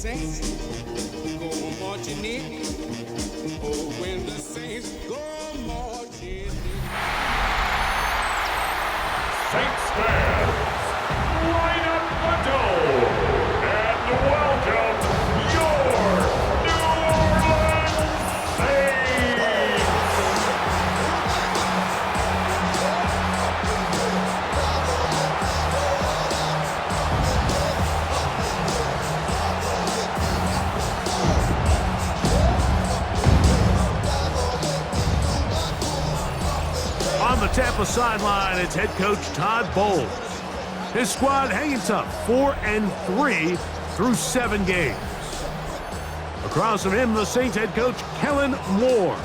Saints go marching in, oh, when the Saints go marching in. Saints fans, line up the door and welcome your New Orleans Saints! On the Tampa sideline, it's head coach Todd Bowles. His squad hanging tough, 4-3 through 7 games. Across from him, the Saints head coach Kellen Moore.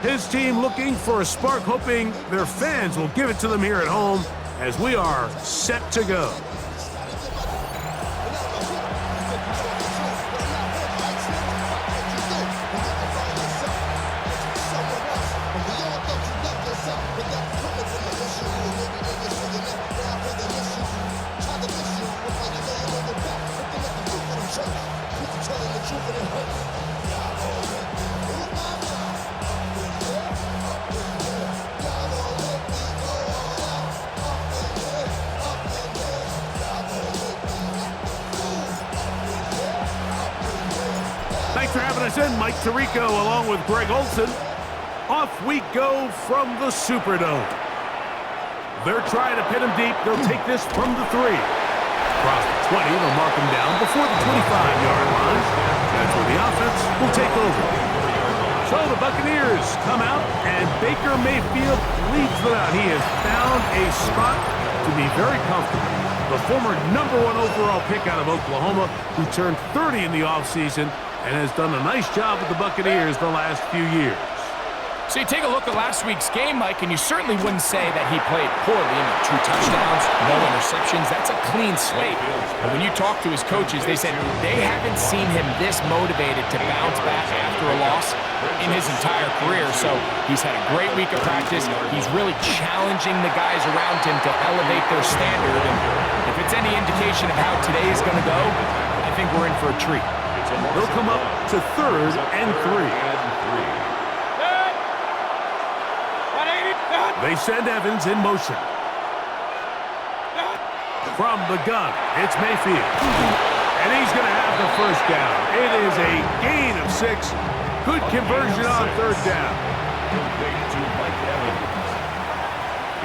His team looking for a spark, hoping their fans will give it to them here at home as we are set to go. Thanks for having us in, Mike Tirico, along with Greg Olson. Off we go from the Superdome. They're trying to pin him deep. They'll take this from the 3. Across the 20, they'll mark him down before the 25-yard line. That's where the offense will take over. So the Buccaneers come out, and Baker Mayfield leads them out. He has found a spot to be very comfortable. The former #1 overall pick out of Oklahoma, who turned 30 in the offseason, and has done a nice job with the Buccaneers the last few years. So you take a look at last week's game, Mike, and you certainly wouldn't say that he played poorly. 2 touchdowns, no interceptions. That's a clean slate. But when you talk to his coaches, they said they haven't seen him this motivated to bounce back after a loss in his entire career. So he's had a great week of practice. He's really challenging the guys around him to elevate their standard. And if it's any indication of how today is going to go, I think we're in for a treat. They'll come up to 3rd and 3. They send Evans in motion. From the gun, it's Mayfield. And he's going to have the first down. It is a gain of 6. Good conversion on 3rd down.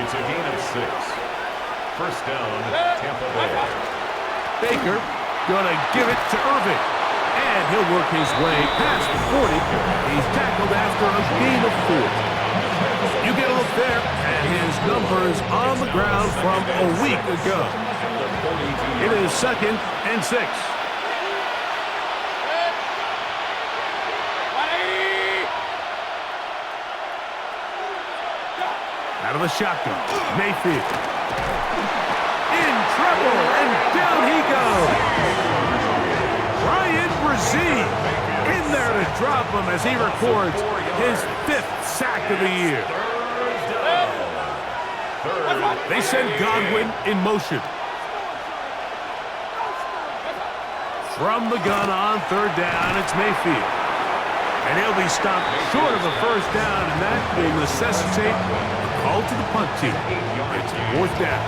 It's a gain of 6. First down, Tampa Bay. Baker going to give it to Irving. And he'll work his way past the 40. He's tackled after a gain of 4. You get a look there at his numbers on the ground from a week ago. It is 2nd and 6. Out of the shotgun, Mayfield. In trouble, and down he goes. Ryan Brzee in there to drop him as he records his 5th sack of the year. They send Godwin in motion. From the gun on 3rd down, it's Mayfield. And he'll be stopped short of the first down, and that will necessitate a call to the punt team. It's 4th down.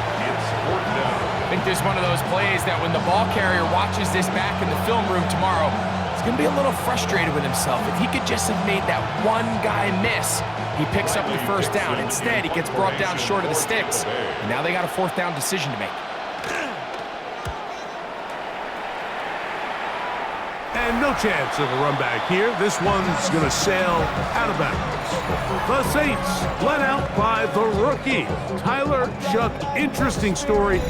I think this is one of those plays that when the ball carrier watches this back in the film room tomorrow, he's going to be a little frustrated with himself. If he could just have made that one guy miss, he picks up the first down. Instead, he gets brought down short of the sticks. And now they got a 4th down decision to make. And no chance of a run back here. This one's going to sail out of bounds. The Saints led out by the rookie, Tyler Shough. Interesting story.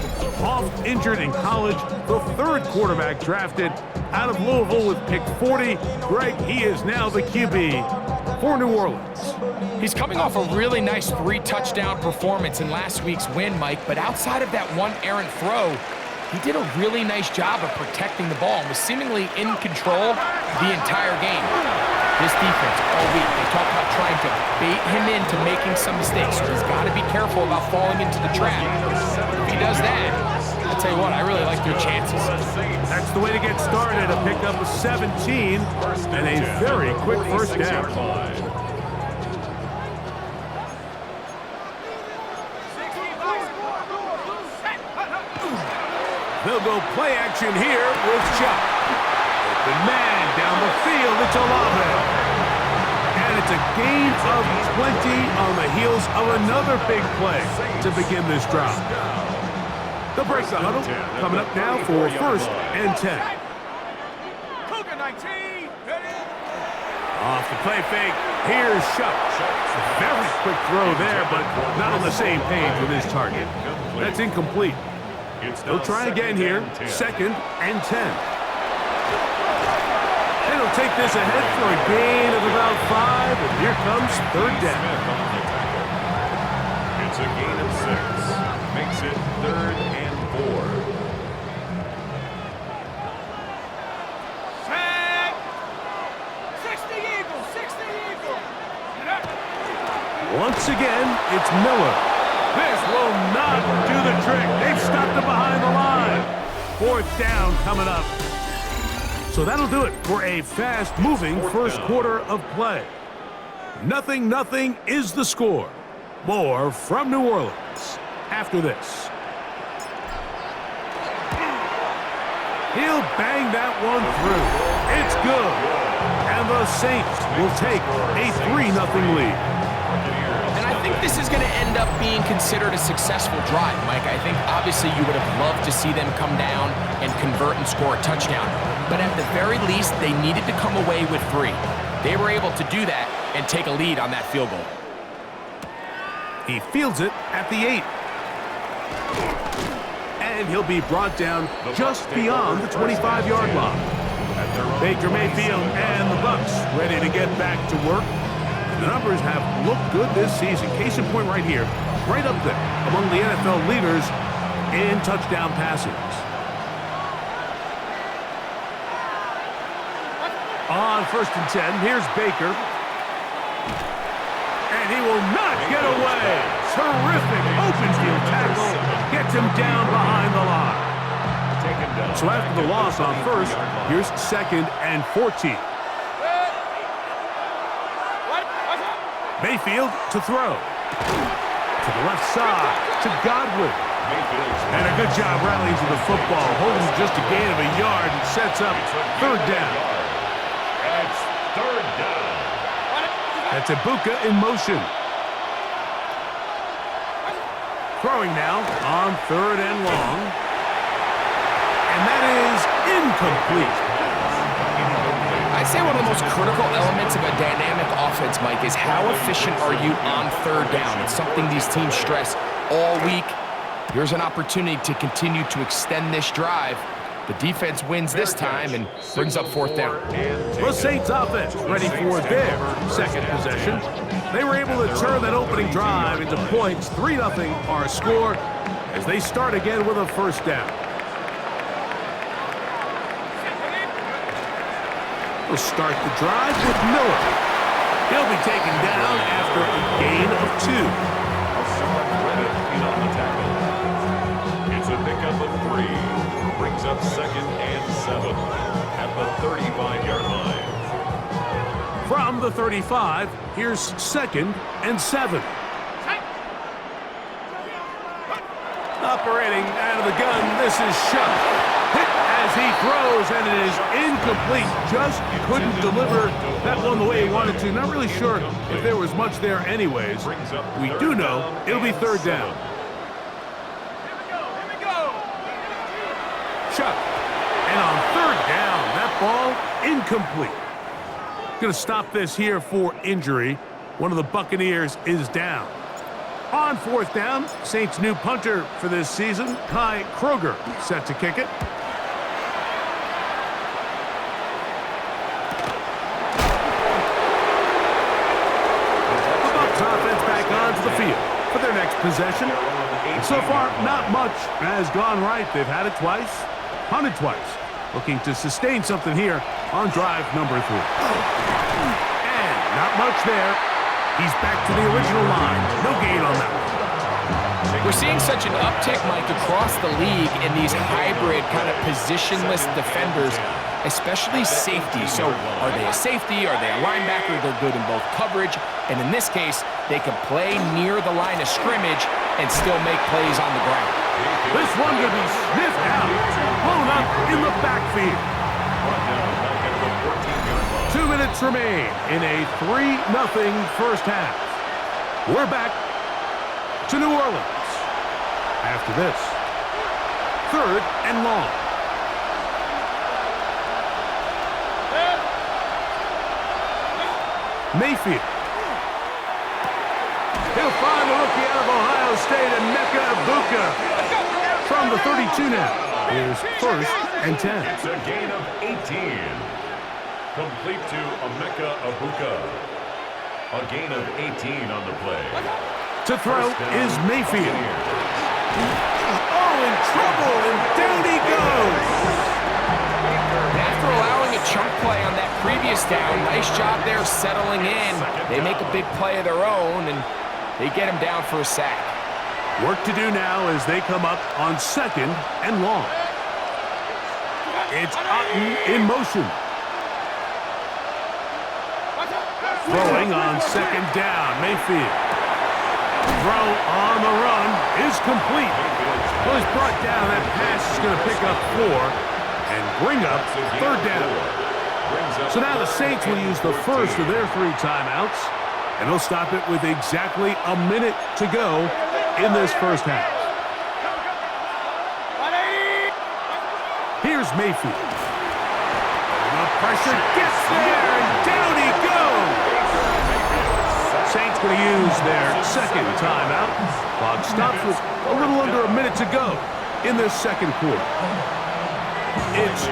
Oft injured in college, the 3rd quarterback drafted out of Louisville with pick 40. Greg, he is now the QB for New Orleans. He's coming off a really nice 3-touchdown performance in last week's win, Mike, but outside of that one errant throw, he did a really nice job of protecting the ball and was seemingly in control the entire game. this defense all week, they talk about trying to bait him into making some mistakes. So he's got to be careful about falling into the trap. If he does that, I'll tell you what, I really like their chances. That's the way to get started. A pickup of 17 and a very quick first down. They'll go play action here with Chuck. The man down the field, it's Olave. And it's a gain of 20 on the heels of another big play to begin this drive. They'll break the huddle. Coming up now for 1st and 10. Off the play fake, here's Chuck. Very quick throw there, but not on the same page with his target. That's incomplete. They'll try again here, 2nd and 10. And he'll take this ahead for a gain of about 5, and here comes 3rd down. It's a gain of 6. Makes it 3rd and 4. Set! 60 Eagles, 60 Eagles! Once again, it's Miller. This will not do the trick. They've stopped it behind the line. 4th down coming up. So that'll do it for a fast-moving first quarter of play. 0-0 is the score. More from New Orleans after this. He'll bang that one through. It's good. And the Saints will take a 3-0 lead. I think this is going to end up being considered a successful drive, Mike. I think obviously you would have loved to see them come down and convert and score a touchdown. But at the very least, they needed to come away with 3. They were able to do that and take a lead on that field goal. He fields it at the 8. And he'll be brought down just beyond the 25-yard line. Baker Mayfield and the Bucs ready to get back to work. The numbers have looked good this season. Case in point right here, right up there among the NFL leaders in touchdown passes. On 1st and 10, here's Baker. And he will not get away. Terrific open field tackle. Gets him down behind the line. So after the loss on 1st, here's 2nd and 14. Mayfield to throw. To the left side, to Godwin. And a good job rallying to the football, holding just a gain of a yard and sets up 3rd down. And it's 3rd down. That's Ibuka in motion. Throwing now on 3rd and long. And that is incomplete. I'd say one of the most critical elements of a dynamic offense, Mike, is how efficient are you on 3rd down? It's something these teams stress all week. Here's an opportunity to continue to extend this drive. The defense wins this time and brings up 4th down. The Saints offense ready for their 2nd possession. They were able to turn that opening drive into points. 3-0 our score as they start again with a 1st down. We'll start the drive with Miller. He'll be taken down after a gain of 2. It's a pickup of 3. Brings up 2nd and 7 at the 35-yard line. From the 35, here's 2nd and 7. Operating out of the gun, this is Shuck. Hit as he throws, and it is incomplete. Just couldn't deliver that one the way he wanted to. Not really sure if there was much there anyways. We do know it'll be 3rd down. Here we go! Chuck. And on 3rd down, that ball incomplete. Going to stop this here for injury. One of the Buccaneers is down. On 4th down, Saints' new punter for this season, Kai Kroger, set to kick it. The Bucs offense back onto the field for their next possession. And so far, not much has gone right. They've had it twice, punted twice. Looking to sustain something here on drive number 3. Not much there. He's back to the original line. No gain on that one. We're seeing such an uptick, Mike, across the league in these hybrid kind of positionless defenders, especially safety. So are they a safety? Are they a linebacker? They're good in both coverage. And in this case, they can play near the line of scrimmage and still make plays on the ground. This one could be sniffed out. Blown up in the backfield. 2 minutes remain in a 3-0 first half. We're back to New Orleans. After this, 3rd and long. Mayfield. He'll find the rookie out of Ohio State, Emeka Egbuka. From the 32 now. Here's 1st and 10. It's a gain of 18. Complete to Emeka Egbuka. A gain of 18 on the play. To throw is Mayfield. Oh, in trouble, and down he goes. After allowing a chunk play on that previous down, nice job there settling in. They make a big play of their own, and they get him down for a sack. Work to do now as they come up on 2nd and long. It's Otten in motion. Throwing on 2nd down, Mayfield. Throw on the run is complete. Well, he's brought down. That pass is going to pick up 4 and bring up 3rd down. So now the Saints will use the first of their 3 timeouts, and they'll stop it with exactly a minute to go in this first half. Here's Mayfield. The pressure gets there, and down he goes. Saints going to use their 2nd timeout. Clock stops with a little under a minute to go in this 2nd quarter. It's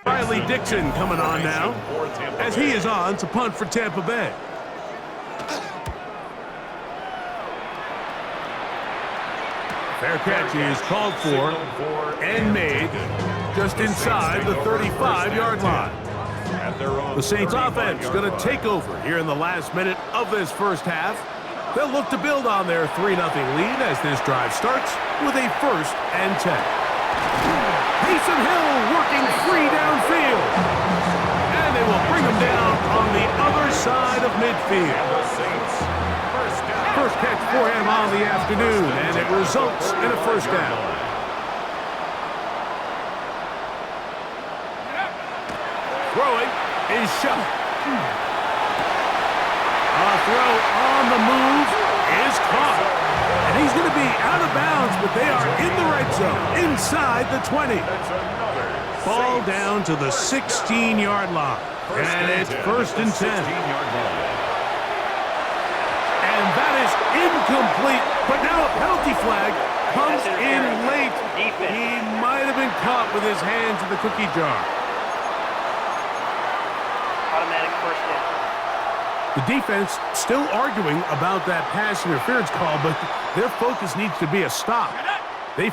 Riley Dixon coming on now as he is on to punt for Tampa Bay. Fair catch is called for and made just inside the 35-yard line. The Saints offense going to take over here in the last minute of this first half. They'll look to build on their 3-0 lead as this drive starts with a 1st and 10. Taysom Hill working free downfield. And they will bring him down on the other side of midfield. First catch for him on the afternoon, and it results in a 1st down. Throwing is shot. A throw on the move is caught. And he's going to be out of bounds, but they are in the red zone, inside the 20. Ball down to the 16-yard line. And it's 1st and 10. And that is incomplete, but now a penalty flag comes in late. He might have been caught with his hands in the cookie jar. Automatic 1st down. The defense still arguing about that pass interference call, but their focus needs to be a stop. They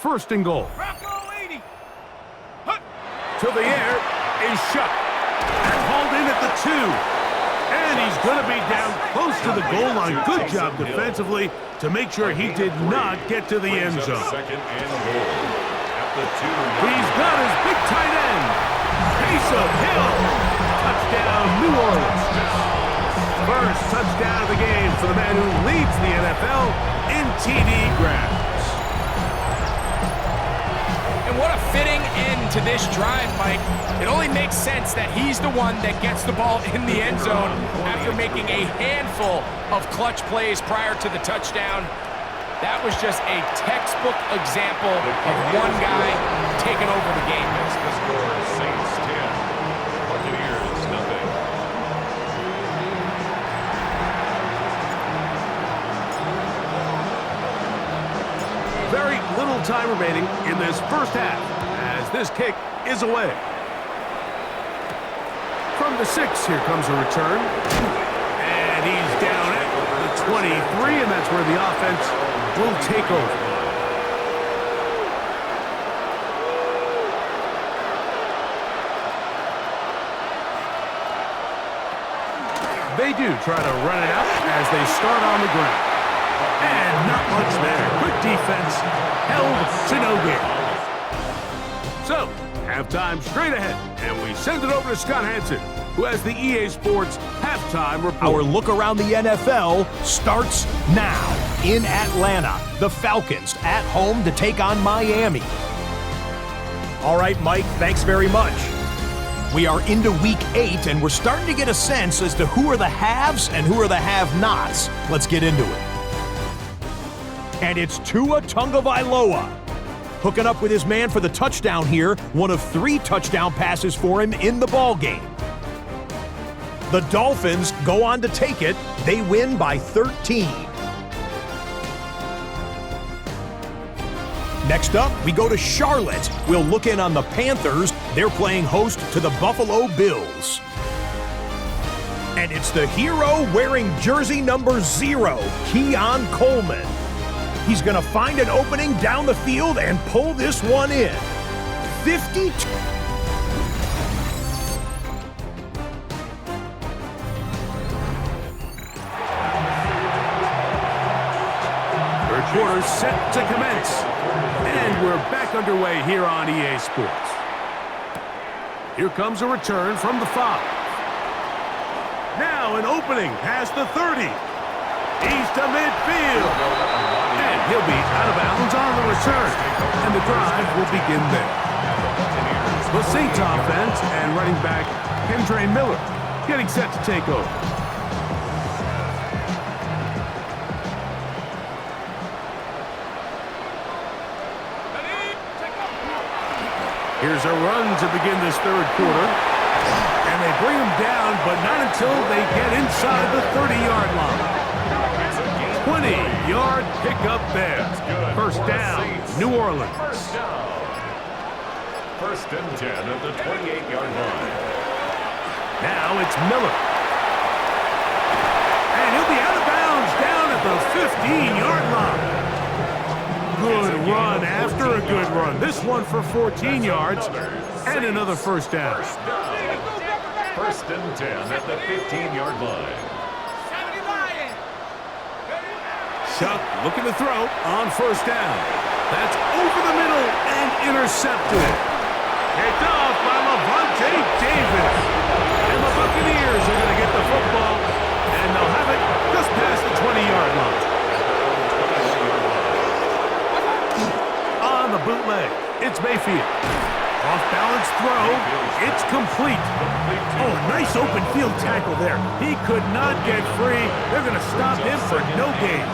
first and goal. To the air is shut. And hauled in at the 2. And he's going to be down close to the goal line. Good job defensively to make sure he did not get to the end zone. Second and goal at the 2. He's got his big tight end. Taysom Hill. Touchdown, New Orleans. First touchdown of the game for the man who leads the NFL in TD grabs. And what a fitting end to this drive, Mike. It only makes sense that he's the one that gets the ball in the end zone after making a handful of clutch plays prior to the touchdown. That was just a textbook example of one guy taking over the game. The score is Saints 10, Buccaneers nothing. Very little time remaining in this first half as this kick is away. From the 6, here comes a return. And he's down at the 23, and that's where the offense will take over. They do try to run it out as they start on the ground. And not much there. Good defense. Held to no gain. So, halftime straight ahead. And we send it over to Scott Hansen, who has the EA Sports halftime report. Our look around the NFL starts now. In Atlanta, the Falcons at home to take on Miami. All right, Mike, thanks very much. We are into week 8, and we're starting to get a sense as to who are the haves and who are the have-nots. Let's get into it. And it's Tua Tagovailoa hooking up with his man for the touchdown here. One of 3 touchdown passes for him in the ballgame. The Dolphins go on to take it. They win by 13. Next up, we go to Charlotte. We'll look in on the Panthers. They're playing host to the Buffalo Bills. And it's the hero wearing jersey number 0, Keon Coleman. He's going to find an opening down the field and pull this one in. 52. Third quarter set to commence. And we're back underway here on EA Sports. Here comes a return from the 5. Now an opening past the 30. He's to midfield. And he'll be out of bounds on the return. And the drive will begin there. The Saints offense and running back Kendre Miller getting set to take over. Here's a run to begin this third quarter. And they bring him down, but not until they get inside the 30-yard line. 20-yard pickup there. First down, New Orleans. First and 10 at the 28-yard line. Now it's Miller. And he'll be out of bounds down at the 15-yard line. Good run after a good run. This one for 14 yards and another first down. First and 10 at the 15-yard line. Chuck looking to throw on first down. That's over the middle and intercepted. Picked off by Levante Davis. And the Buccaneers are going to get the football, and they'll have it just past the 20-yard line. On the bootleg, it's Mayfield. Off-balance throw, it's complete. Oh, nice open field tackle there. He could not get free. They're going to stop him for no gain.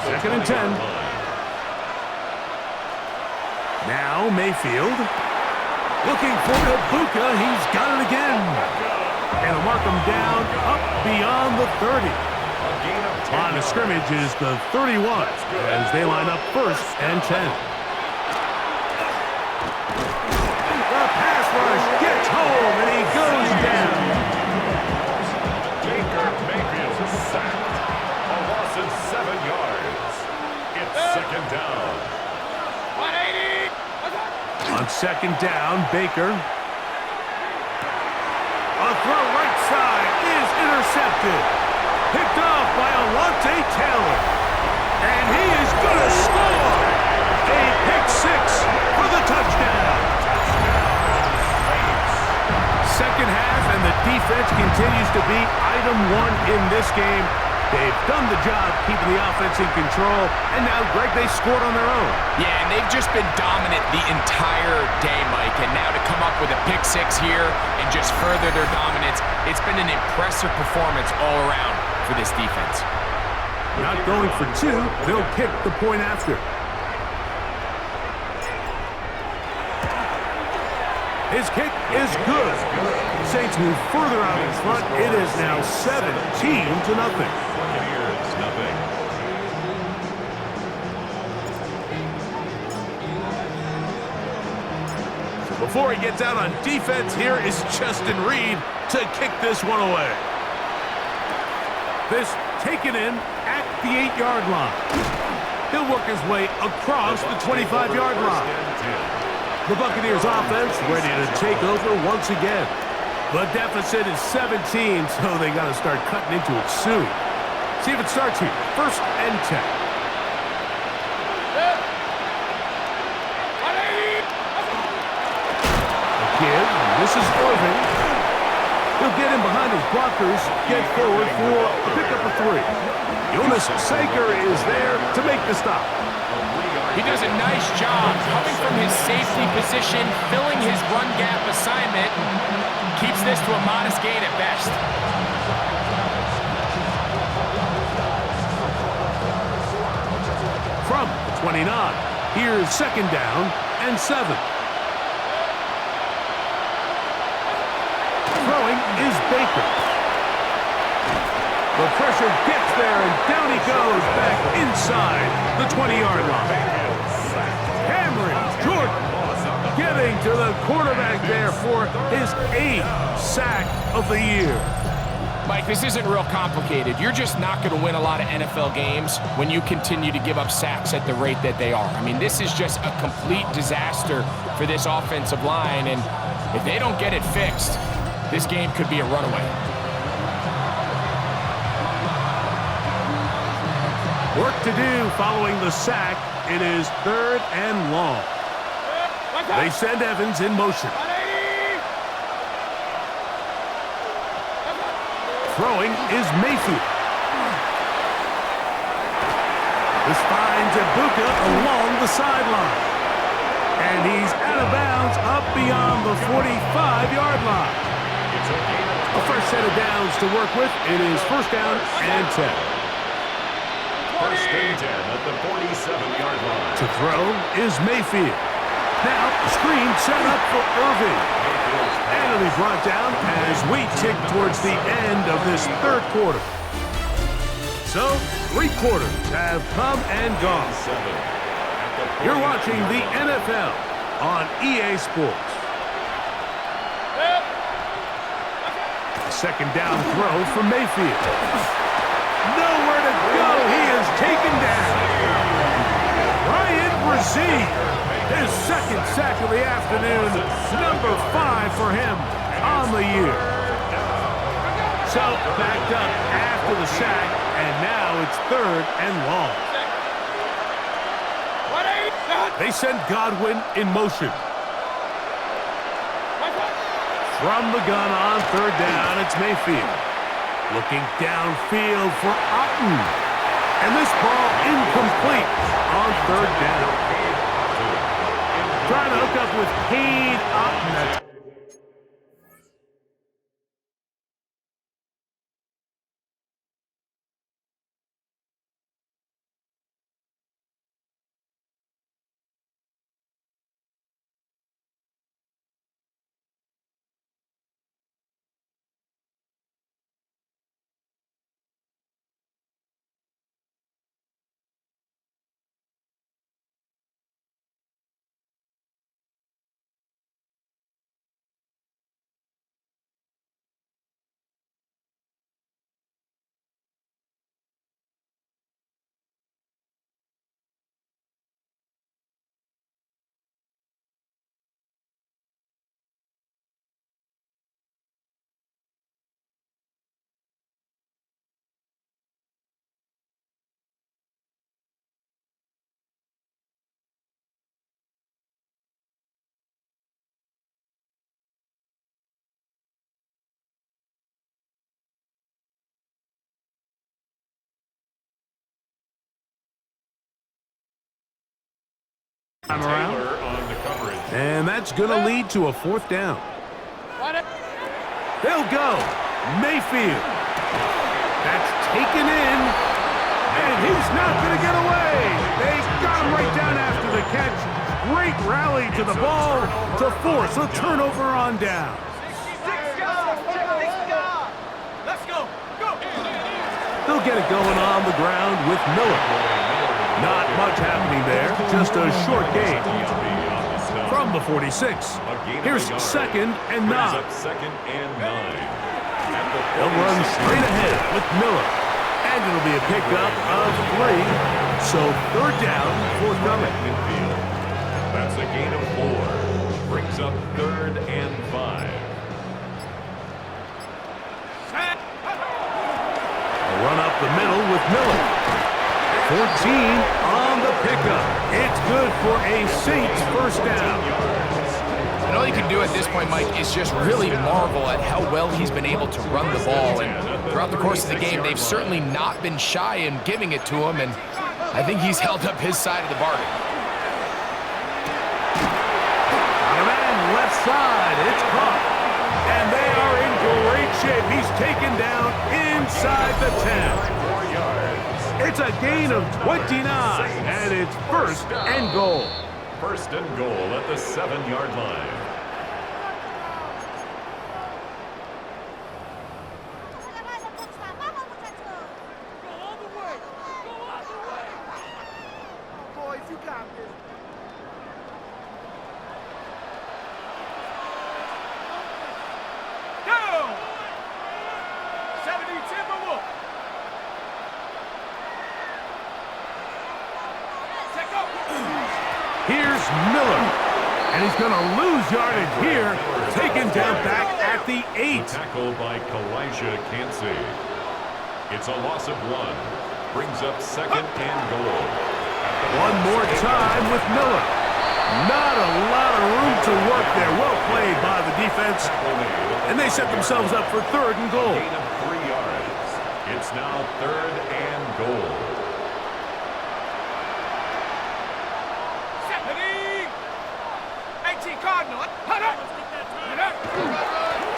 Second and 10. Now Mayfield. Looking for Ibuka. He's got it again. And he'll mark him down up beyond the 30. Line of scrimmage is the 31 as they line up first and 10. The pass rush gets home and he goes down. Baker Mayfield is sacked. A loss of 7 yards. It's second down. On second down, Baker. A throw right side is intercepted. Picked off by Taylor. And he is going to score. A pick six for the touchdown. Second half, and the defense continues to be item one in this game. They've done the job keeping the offense in control, and now, Greg, they scored on their own. Yeah, and they've just been dominant the entire day, Mike, and now to come up with a pick six here and just further their dominance, it's been an impressive performance all around for this defense. Not going for two, they'll kick the point after. His kick is good. Saints move further out in front. It is now 17-0. So before he gets out on defense, here is Justin Reed to kick this one away. This taken in at the 8-yard line. He'll work his way across the 25-yard line. The Buccaneers offense ready to take over once again. The deficit is 17, so they got to start cutting into it soon. See if it starts here. 1st and 10. Again, this is Irving. He'll get in behind his blockers, get forward for a pickup of 3. Jonas Saker is there to make the stop. He does a nice job coming from his safety position, filling his run gap assignment, keeps this to a modest gain at best. From the 29, here's 2nd down and 7. Throwing is Baker. The pressure gets there, and down he goes back inside the 20-yard line. Cameron Jordan getting to the quarterback there for his 8th sack of the year. Mike, this isn't real complicated. You're just not going to win a lot of NFL games when you continue to give up sacks at the rate that they are. I mean, this is just a complete disaster for this offensive line, and if they don't get it fixed, this game could be a runaway. Work to do following the sack. It is 3rd and long. They send Evans in motion. Throwing is Mayfield. This finds Ibuka along the sideline. And he's out of bounds up beyond the 45-yard line. A fresh set of downs to work with. It is 1st down and 10. 1st and 10 at the 47-yard line. To throw is Mayfield. Now, screen set up for Irving. And it'll be brought down as we tick towards the end of this 3rd quarter. So, 3 quarters have come and gone. You're watching the NFL on EA Sports. 2nd down throw for Mayfield. Nowhere to go. He is taken down. Ryan Brzee, his 2nd sack of the afternoon, number 5 for him on the year. So backed up after the sack, and now it's 3rd and long. They send Godwin in motion. From the gun on 3rd down, it's Mayfield. Looking downfield for Otten. And this ball incomplete on 3rd down. Trying to hook up with Cade Otten. Time around. Taylor on the coverage. And that's going to lead to a 4th down. They'll go. Mayfield. That's taken in. And he's not going to get away. They got him right down after the catch. Great rally to the ball to force a turnover on down. Let's go. They'll get it going on the ground with Miller. Not much happening there, just a short gain. From the 46, here's 2nd and 9. Second and 9. They'll run straight ahead with Miller. And it'll be a pickup of 3. So 3rd down, forthcoming. That's a gain of 4. Brings up 3rd and 5. A run up the middle with Miller. 14 on the pickup. It's good for a Saints 1st down. And all you can do at this point, Mike, is just really marvel at how well he's been able to run the ball. And throughout the course of the game, they've certainly not been shy in giving it to him, and I think he's held up his side of the bargain. On a man left side, it's caught. And they are in great shape. He's taken down inside the 10. It's a gain of 29, and it's 1st and goal. 1st and goal at the 7-yard line. Here's Miller, and he's going to lose yardage here, taken down back at the 8. Tackle by Kalijah Cansey. It's a loss of 1. Brings up 2nd and goal. One more time with Miller. Not a lot of room to work there. Well played by the defense. And they set themselves up for 3rd and goal. Gain of 3 yards. It's now 3rd and goal.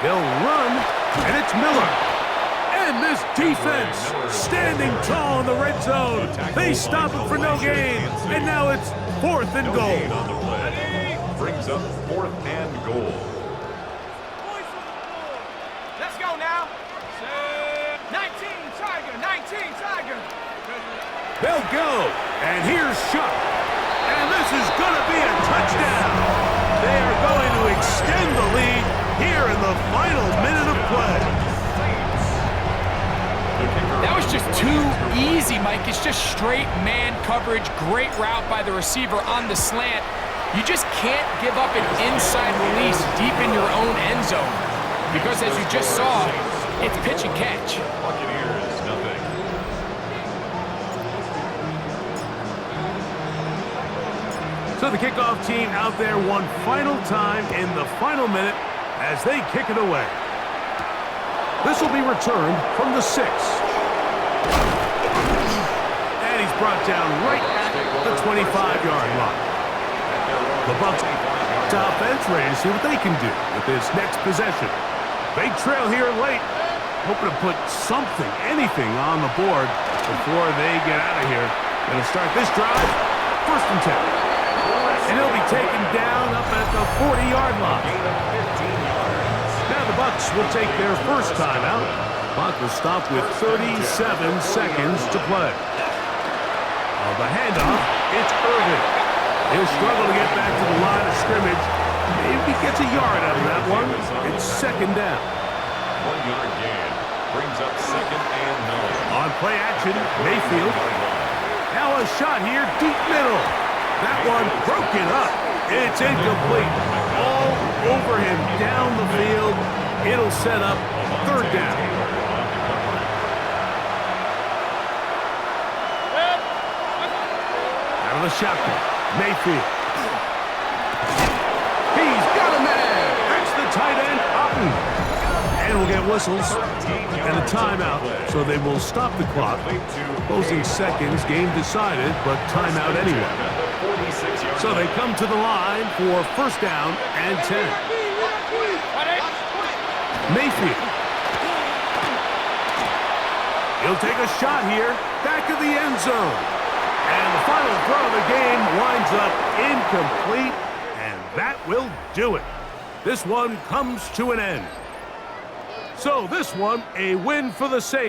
They'll run, and it's Miller. And this defense standing tall in the red zone. They stop it for no gain, and now it's 4th and goal. On the play. Brings up 4th and goal. Let's go now. 19 Tiger. They'll go, and here's Shuck. And this is going to be a touchdown. They are going to extend the lead here in the final minute of play. That was just too easy, Mike. It's just straight man coverage. Great route by the receiver on the slant. You just can't give up an inside release deep in your own end zone. Because as you just saw, it's pitch and catch. Buccaneers, nothing. So the kickoff team out there one final time in the final minute as they kick it away. This will be returned from the 6. And he's brought down right at the 25-yard line. The Bucs offense ready to see what they can do with this next possession. Big trail here late. Hoping to put something, anything on the board before they get out of here. Going to start this drive, 1st and 10. And he'll be taken down up at the 40-yard line. Now the Bucs will take their first timeout. Clock will stop with 37 seconds to play. The handoff, it's Irvin. He'll struggle to get back to the line of scrimmage. Maybe he gets a yard out of that one. It's 2nd down. 1-yard gain. Brings up 2nd and 9. On play action, Mayfield. Now a shot here, deep middle. That one broken up. It's incomplete. All over him down the field. It'll set up 3rd down. Out of the shotgun, Mayfield. He's got a man. That's the tight end, Otten. And we'll get whistles and a timeout, so they will stop the clock. Closing seconds, game decided, but timeout anyway. So they come to the line for first down and 10. Mayfield. He'll take a shot here, back of the end zone. And the final throw of the game winds up incomplete, and that will do it. This one comes to an end. So this one, a win for the Saints.